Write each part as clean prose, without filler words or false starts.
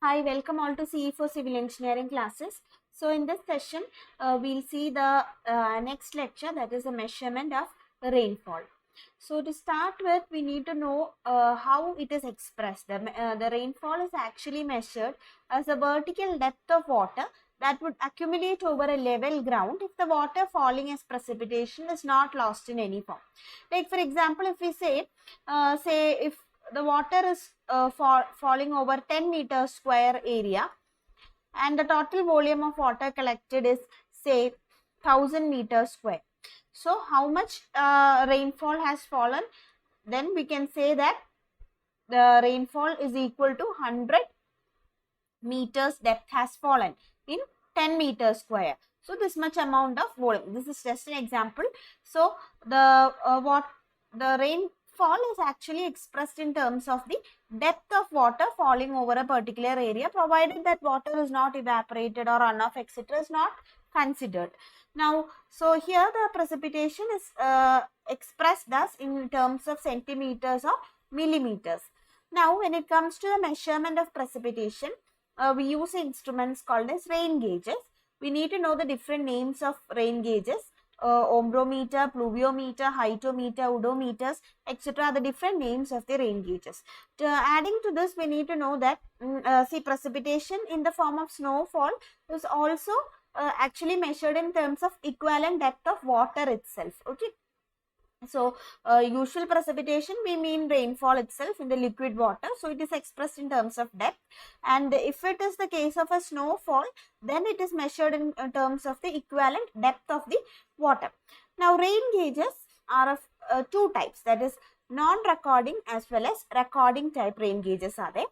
Hi, welcome all to CE for Civil Engineering classes. So in this session, we'll see the next lecture, that is the measurement of rainfall. So to start with, we need to know how it is expressed. The rainfall is actually measured as a vertical depth of water that would accumulate over a level ground if the water falling as precipitation is not lost in any form. Like for example, if we say if the water is falling over 10 meters square area and the total volume of water collected is say 1000 meters square. So how much rainfall has fallen? Then we can say that the rainfall is equal to 100 meters depth has fallen in 10 meters square. So this much amount of volume. This is just an example. So the rainfall is actually expressed in terms of the depth of water falling over a particular area, provided that water is not evaporated or runoff etc. is not considered. Now, so here the precipitation is expressed thus in terms of centimeters or millimeters. Now, when it comes to the measurement of precipitation, we use instruments called as rain gauges. We need to know the different names of rain gauges. Ombrometer, pluviometer, hyetometer, odometers, etc. The different names of the rain gauges. Adding to this, we need to know that precipitation in the form of snowfall is also actually measured in terms of equivalent depth of water itself. Okay. So, usual precipitation, we mean rainfall itself in the liquid water. So, it is expressed in terms of depth. And if it is the case of a snowfall, then it is measured in terms of the equivalent depth of the water. Now, rain gauges are of two types, that is non-recording as well as recording type rain gauges are there.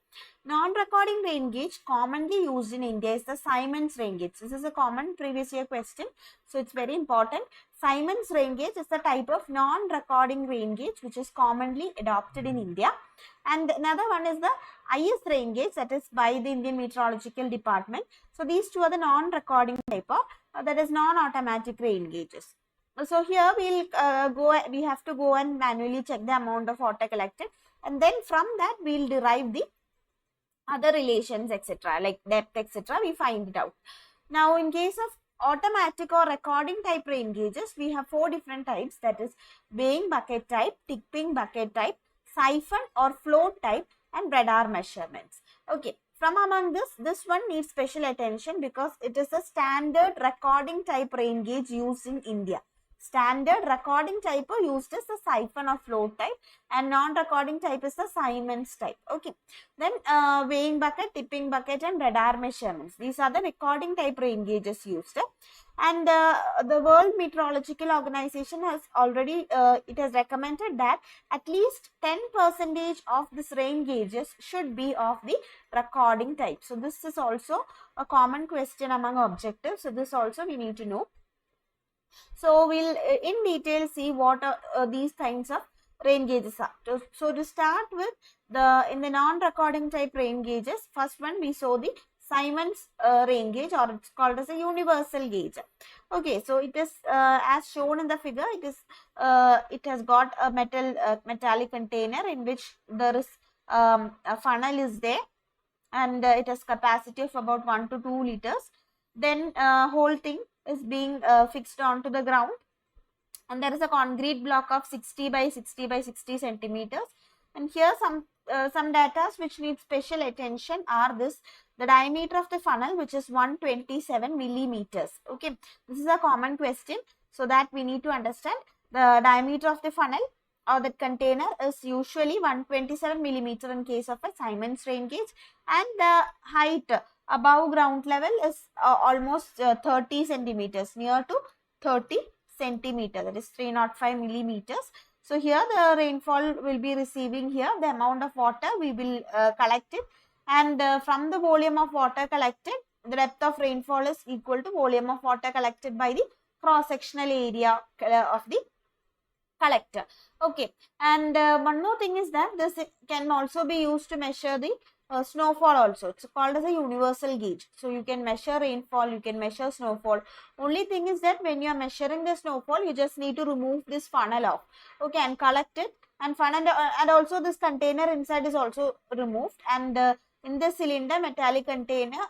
Non-recording rain gauge commonly used in India is the Siemens rain gauge. This is a common previous year question. So, it's very important. Siemens rain gauge is the type of non-recording rain gauge which is commonly adopted in India. And another one is the IS rain gauge, that is by the Indian Meteorological Department. So, these two are the non-recording type of that is non-automatic rain gauges. So, here we have to go and manually check the amount of water collected, and then from that we will derive the other relations etc. like depth etc. we find it out. Now, in case of automatic or recording type rain gauges, we have four different types, that is weighing bucket type, tipping bucket type, siphon or float type, and radar measurements. Okay, from among this one needs special attention because it is a standard recording type rain gauge used in India. Standard recording type used is the siphon or float type, and non-recording type is the Siemens type. Okay. Then weighing bucket, tipping bucket, and radar measurements. These are the recording type rain gauges used. And the World Meteorological Organization has already it has recommended that at least 10% of this rain gauges should be of the recording type. So this is also a common question among objectives. So this also we need to know. So we'll in detail see what these kinds of rain gauges are. So to start with, in the non-recording type rain gauges, first one we saw the Siemens rain gauge, or it's called as a universal gauge. Okay, so it is as shown in the figure. It has got a metallic container in which there is a funnel is there, and it has capacity of about 1 to 2 liters. Then whole thing is being fixed onto the ground, and there is a concrete block of 60 by 60 by 60 centimeters. And here some data which need special attention are the diameter of the funnel, which is 127 millimeters. Okay, this is a common question, so that we need to understand the diameter of the funnel or that container is usually 127 millimeter in case of a Siemens rain gauge, and the height above ground level is almost 30 centimeters, near to 30 centimeter, that is 305 millimeters. So here the rainfall will be receiving here the amount of water we will collect it, and from the volume of water collected, the depth of rainfall is equal to volume of water collected by the cross sectional area of the collector. Okay, and one more thing is that this can also be used to measure the snowfall also. It's called as a universal gauge. So you can measure rainfall, you can measure snowfall. Only thing is that when you are measuring the snowfall, you just need to remove this funnel off. Okay, and collect it, and funnel, and also this container inside is also removed, and in the cylinder metallic container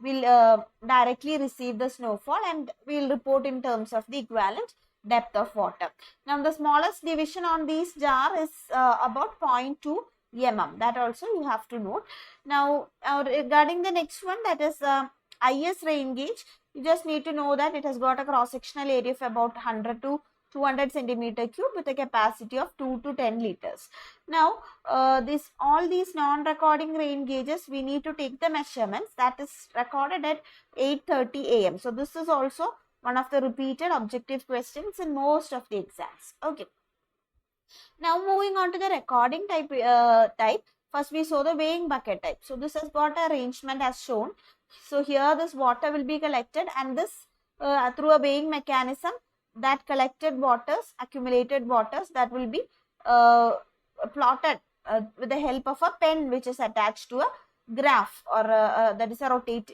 will directly receive the snowfall, and we will report in terms of the equivalent depth of water. Now the smallest division on this jar is about 0.2 mm. That also you have to note. Now regarding the next one, that is IS rain gauge, you just need to know that it has got a cross sectional area of about 100 to 200 centimeter cube with a capacity of 2 to 10 liters. Now all these non-recording rain gauges, we need to take the measurements that is recorded at 8:30 am. So this is also one of the repeated objective questions in most of the exams. Okay. Now moving on to the recording type. First we saw the weighing bucket type. So this has got arrangement as shown. So here this water will be collected, and this through a weighing mechanism, that collected waters, accumulated waters, that will be plotted with the help of a pen which is attached to a graph, or that is a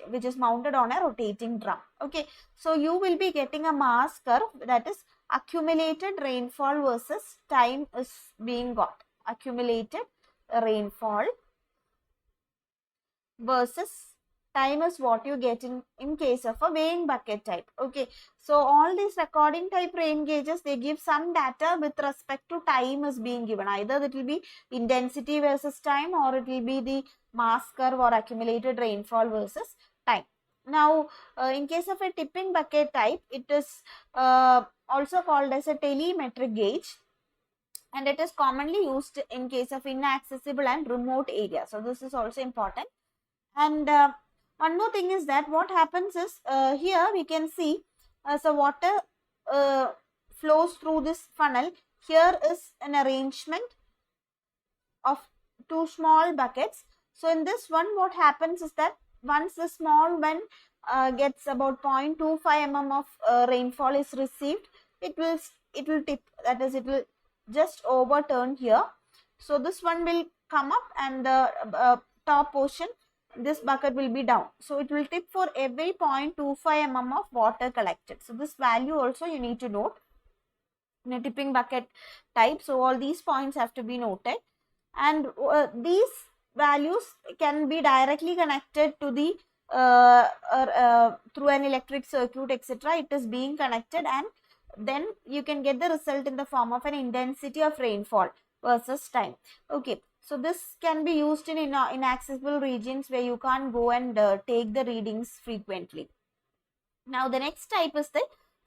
which is mounted on a rotating drum. Okay, so you will be getting a mass curve, that is accumulated rainfall versus time is being got. Accumulated rainfall versus time is what you get in case of a weighing bucket type. Okay, so all these recording type rain gauges, they give some data with respect to time is being given. Either it will be intensity versus time, or it will be the mass curve or accumulated rainfall versus time. Now in case of a tipping bucket type, it is also called as a telemetric gauge, and it is commonly used in case of inaccessible and remote areas. So this is also important. And one more thing is that what happens is, here we can see so water flows through this funnel. Here is an arrangement of two small buckets. So in this one, what happens is that once the small one gets about 0.25 mm of rainfall is received, it will tip, that is, it will just overturn here. So this one will come up, and the top portion, this bucket will be down. So it will tip for every 0.25 mm of water collected. So this value also you need to note in a tipping bucket type. So all these points have to be noted, and these values can be directly connected to the through an electric circuit, etc. It is being connected, and then you can get the result in the form of an intensity of rainfall versus time. Okay, so this can be used in inaccessible regions where you can't go and take the readings frequently. Now the next type is the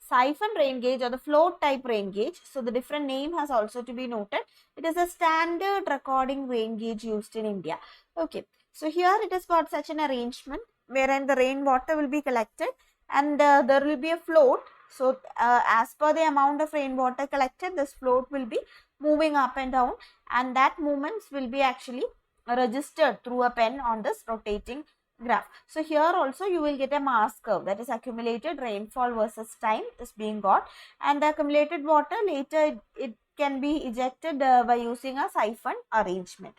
siphon rain gauge or the float type rain gauge. So the different name has also to be noted. It is a standard recording rain gauge used in India. Okay, so here it has got such an arrangement wherein the rainwater will be collected, and there will be a float. So as per the amount of rainwater collected, this float will be moving up and down, and that movements will be actually registered through a pen on this rotating graph. So here also you will get a mass curve, that is accumulated rainfall versus time is being got, and the accumulated water later it can be ejected by using a siphon arrangement.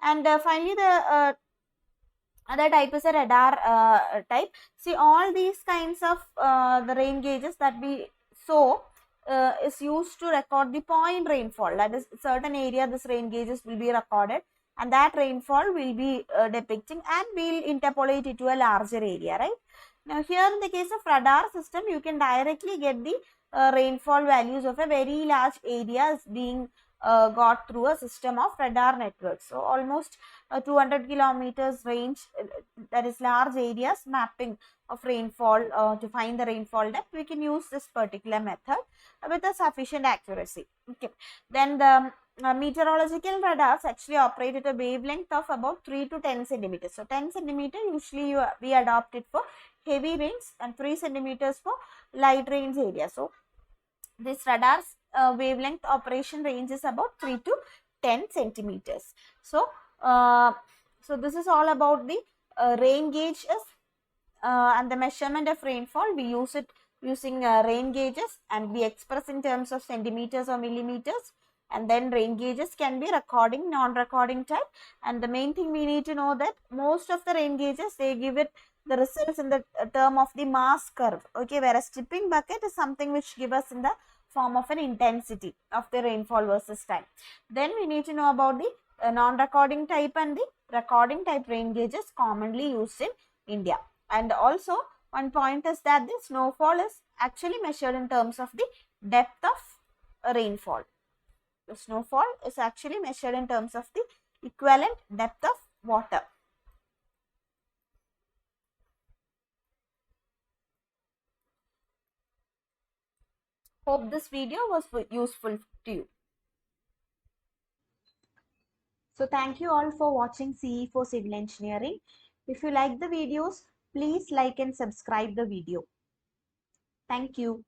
And finally the other type is a radar type. See, all these kinds of the rain gauges that we saw is used to record the point rainfall. That is, certain area this rain gauges will be recorded, and that rainfall will be depicting, and we will interpolate it to a larger area, right? Now here in the case of radar system, you can directly get the rainfall values of a very large areas being got through a system of radar networks. So almost 200 kilometers range, that is large areas mapping of rainfall to find the rainfall depth. We can use this particular method with a sufficient accuracy. Okay, then the meteorological radars actually operate at a wavelength of about 3 to 10 centimeters. So 10 centimeter usually we adopt it for heavy rains, and 3 centimeters for light rains area. So this radar's wavelength operation range is about 3 to 10 centimeters. So so this is all about the rain gauges and the measurement of rainfall. We use it using rain gauges, and we express in terms of centimeters or millimeters. And then rain gauges can be recording, non-recording type. And the main thing we need to know that most of the rain gauges, they give it the results in the term of the mass curve. Okay, whereas tipping bucket is something which give us in the form of an intensity of the rainfall versus time. Then we need to know about the non-recording type and the recording type rain gauges commonly used in India. And also one point is that the snowfall is actually measured in terms of the depth of rainfall. The snowfall is actually measured in terms of the equivalent depth of water. Hope this video was useful to you. So thank you all for watching CE for Civil Engineering. If you like the videos, please like and subscribe the video. Thank you.